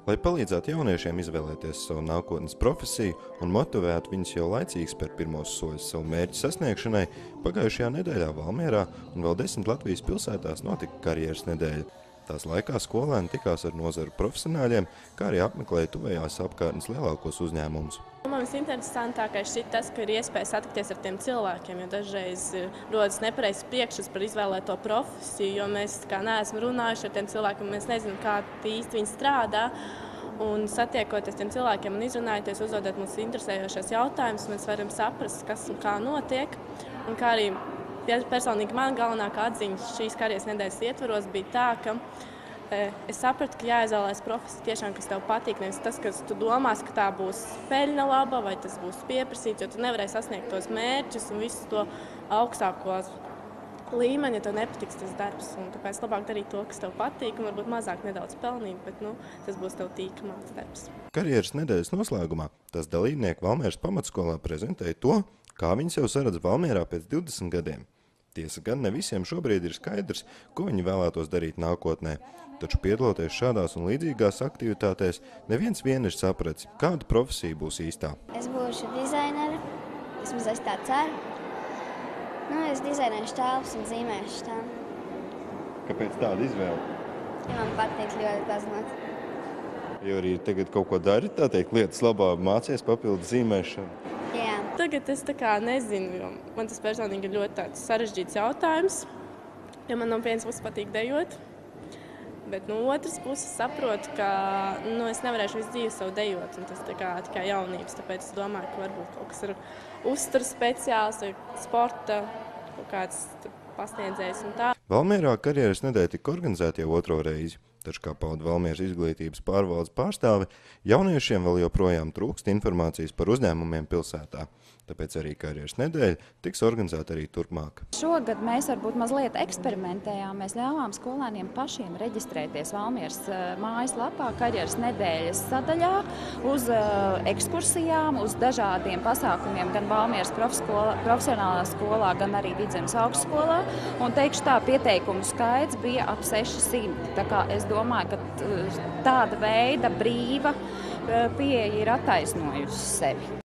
Lai palīdzētu jauniešiem izvēlēties savu nākotnes profesiju un motivētu viņus jau laicīgi spērt pirmos soļus savu mērķu sasniegšanai, pagājušajā nedēļā Valmierā un vēl 10 Latvijas pilsētās notika karjeras nedēļa. Tās laikā skolēni tikās ar nozaru profesionāļiem, kā arī apmeklēja tuvējās apkārtnes lielākos uzņēmumus. Man visinteresantākais šķiet tas, ka ir iespēja satikties ar tiem cilvēkiem, jo dažreiz rodas nepareizs priekšstats par izvēlēto profesiju, jo mēs neesam runājuši ar tiem cilvēkiem, mēs nezinām, kā īsti viņi strādā. Un satiekoties tiem cilvēkiem un izrunājoties, uzdodot mums interesējošos jautājumus, mēs varam saprast, kas un kā notiek. Un kā arī personīgi man galvenākā atziņa šīs karjeras nedēļas ietvaros bija tā, ka es sapratu, ka jāizvēlēs profesija tiešām, kas tev patīk, nevis tas, kas tu domās, ka tā būs peļņa laba vai tas būs pieprasīts, jo tu nevarēsi sasniegt tos mērķus un visu to augstāko līmeni, ja tev nepatiks tas darbs. Un tāpēc labāk darīt to, kas tev patīk, un varbūt mazāk nedaudz pelnīt, bet tas būs tev tīkamāks darbs. Karjeras nedēļas noslēgumā tās dalībnieki Valmieras pamatskolā prezentēja to, kā viņi sev saredz Valmierā pēc 20 gadiem. Tiesa gan ne visiem šobrīd ir skaidrs, ko viņi vēlētos darīt nākotnē, taču piedaloties šādās un līdzīgās aktivitātēs, neviens vien ir sapratis, kāda profesija būs īstā. Es būšu dizainere, vismaz es tā ceru. Es dizainēšu telpas un zīmēšu tām. Kāpēc tāda izvēle? Ja man patīk ļoti pazināt. Jo arī tagad kaut ko dari, tā teikt, lietas labā mācies papildus zīmēšanu. Jā. Tagad es nezinu, jo man tas personīgi ir ļoti sarežģīts jautājums, jo man no vienas puses patīk dejot, bet no otras puses saprotu, ka es nevarēšu visu dzīvi savu dejot, un tas tikai jaunības, tāpēc es domāju, ka varbūt kaut kas ir uzturas speciāls vai sporta kaut kāds pasniedzējs un tā. Valmierā karjeras nedēļa tika organizēta jau otro reizi. Taču, kā pauda Valmieras izglītības pārvaldes pārstāve, jauniešiem vēl joprojām trūkst informācijas par uzņēmumiem pilsētā. Tāpēc arī karjeras nedēļa tiks organizēta arī turpmāk. Šogad mēs varbūt mazliet eksperimentējām. Mēs ļāvām skolēniem pašiem reģistrēties Valmieras mājaslapā karjeras nedēļas sadaļā uz ekskursijām, uz dažādiem pasākumiem gan Valmieras profesionālā skolā, gan arī Vidzemes augstskolā. Un teikšu tā, pieteikumu skaits bija ap 600. Tā kā es domāju, ka tāda veida brīva pieeja ir attaisnojusi sevi.